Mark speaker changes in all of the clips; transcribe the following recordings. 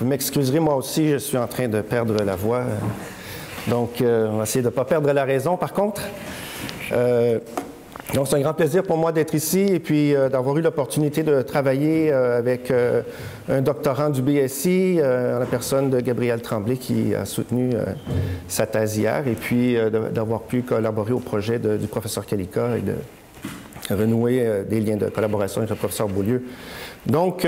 Speaker 1: Vous m'excuserez, moi aussi, je suis en train de perdre la voix. Donc, on va essayer de ne pas perdre la raison, par contre. Donc, c'est un grand plaisir pour moi d'être ici et puis d'avoir eu l'opportunité de travailler avec un doctorant du BSI, en la personne de Gabriel Tremblay, qui a soutenu sa thèse hier, et puis d'avoir pu collaborer au projet du professeur Kalika et de renouer des liens de collaboration avec le professeur Beaulieu. Donc,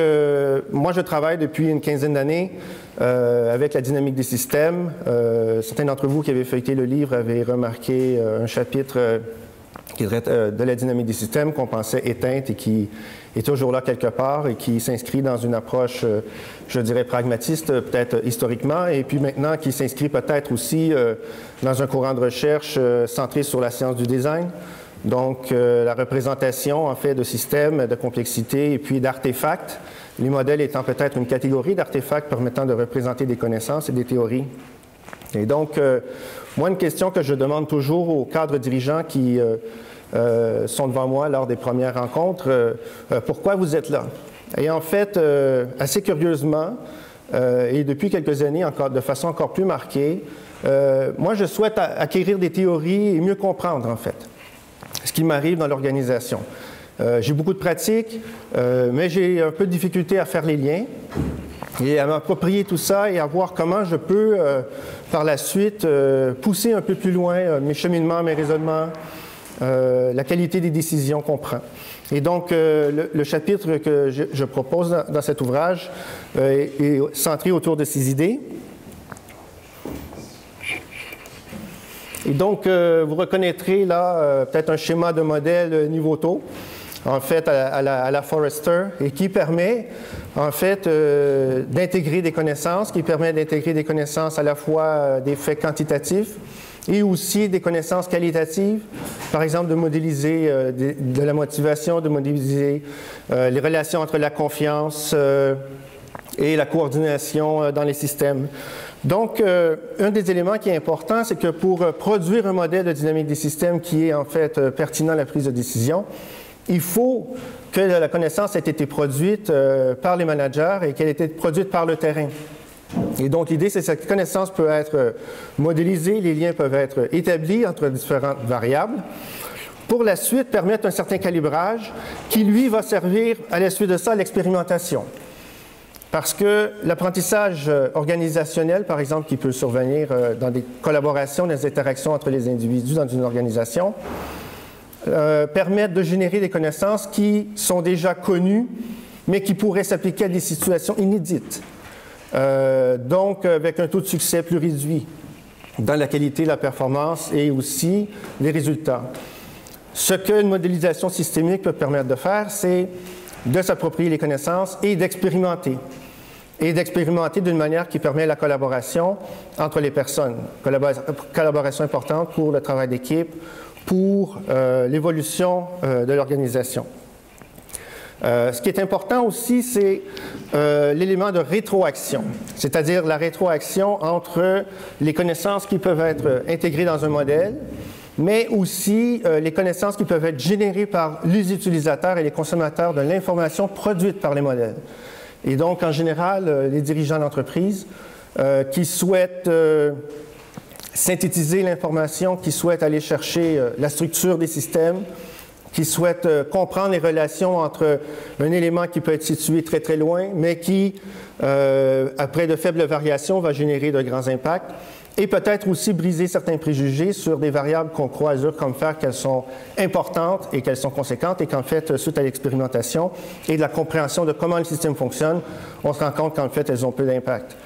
Speaker 1: moi, je travaille depuis une quinzaine d'années avec la dynamique des systèmes. Certains d'entre vous qui avaient feuilleté le livre avaient remarqué un chapitre qui traite de la dynamique des systèmes qu'on pensait éteinte et qui est toujours là quelque part et qui s'inscrit dans une approche, je dirais, pragmatiste, peut-être historiquement, et puis maintenant qui s'inscrit peut-être aussi dans un courant de recherche centré sur la science du design. Donc, la représentation, en fait, de systèmes, de complexité et puis d'artefacts, les modèles étant peut-être une catégorie d'artefacts permettant de représenter des connaissances et des théories. Et donc, moi, une question que je demande toujours aux cadres dirigeants qui sont devant moi lors des premières rencontres, pourquoi vous êtes là? Et en fait, assez curieusement, et depuis quelques années, encore, de façon encore plus marquée, moi, je souhaite acquérir des théories et mieux comprendre, en fait, ce qui m'arrive dans l'organisation. J'ai beaucoup de pratiques, mais j'ai un peu de difficulté à faire les liens et à m'approprier tout ça et à voir comment je peux, par la suite, pousser un peu plus loin mes cheminements, mes raisonnements, la qualité des décisions qu'on prend. Et donc, le chapitre que je propose dans cet ouvrage est centré autour de ces idées. Et donc, vous reconnaîtrez là peut-être un schéma de modèle niveau taux, en fait, à la Forrester, et qui permet, en fait, d'intégrer des connaissances, qui permet d'intégrer des connaissances à la fois des faits quantitatifs et aussi des connaissances qualitatives, par exemple de modéliser de la motivation, de modéliser les relations entre la confiance et la coordination dans les systèmes. Donc, un des éléments qui est important, c'est que pour produire un modèle de dynamique des systèmes qui est en fait pertinent à la prise de décision, il faut que la connaissance ait été produite par les managers et qu'elle ait été produite par le terrain. Et donc, l'idée, c'est que cette connaissance peut être modélisée, les liens peuvent être établis entre différentes variables, pour la suite permettre un certain calibrage qui, lui, va servir à la suite de ça à l'expérimentation. Parce que l'apprentissage organisationnel, par exemple, qui peut survenir dans des collaborations, des interactions entre les individus dans une organisation, permettent de générer des connaissances qui sont déjà connues, mais qui pourraient s'appliquer à des situations inédites. Donc, avec un taux de succès plus réduit dans la qualité, la performance et aussi les résultats. Ce qu'une modélisation systémique peut permettre de faire, c'est de s'approprier les connaissances et d'expérimenter. Et d'expérimenter d'une manière qui permet la collaboration entre les personnes. Collaboration importante pour le travail d'équipe, pour l'évolution de l'organisation. Ce qui est important aussi, c'est l'élément de rétroaction, c'est-à-dire la rétroaction entre les connaissances qui peuvent être intégrées dans un modèle, mais aussi les connaissances qui peuvent être générées par les utilisateurs et les consommateurs de l'information produite par les modèles. Et donc, en général, les dirigeants d'entreprise qui souhaitent synthétiser l'information, qui souhaitent aller chercher la structure des systèmes, qui souhaitent comprendre les relations entre un élément qui peut être situé très très loin, mais qui, après de faibles variations, va générer de grands impacts, et peut-être aussi briser certains préjugés sur des variables qu'on croit à dur comme faire qu'elles sont importantes et qu'elles sont conséquentes, et qu'en fait, suite à l'expérimentation et de la compréhension de comment le système fonctionne, on se rend compte qu'en fait, elles ont peu d'impact.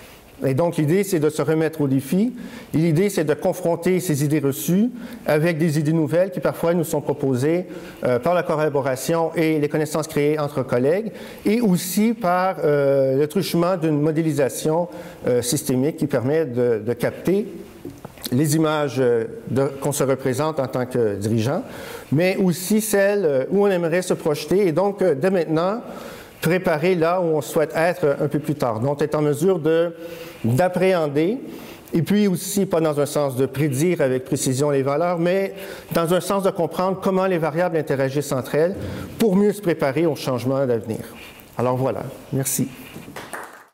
Speaker 1: Et donc, l'idée, c'est de se remettre au défi. Et l'idée, c'est de confronter ces idées reçues avec des idées nouvelles qui, parfois, nous sont proposées par la collaboration et les connaissances créées entre collègues, et aussi par le truchement d'une modélisation systémique qui permet de capter les images qu'on se représente en tant que dirigeant, mais aussi celles où on aimerait se projeter. Et donc, dès maintenant, préparer là où on souhaite être un peu plus tard. Donc, être en mesure d'appréhender, et puis aussi pas dans un sens de prédire avec précision les valeurs, mais dans un sens de comprendre comment les variables interagissent entre elles pour mieux se préparer aux changements d'avenir. Alors voilà, merci.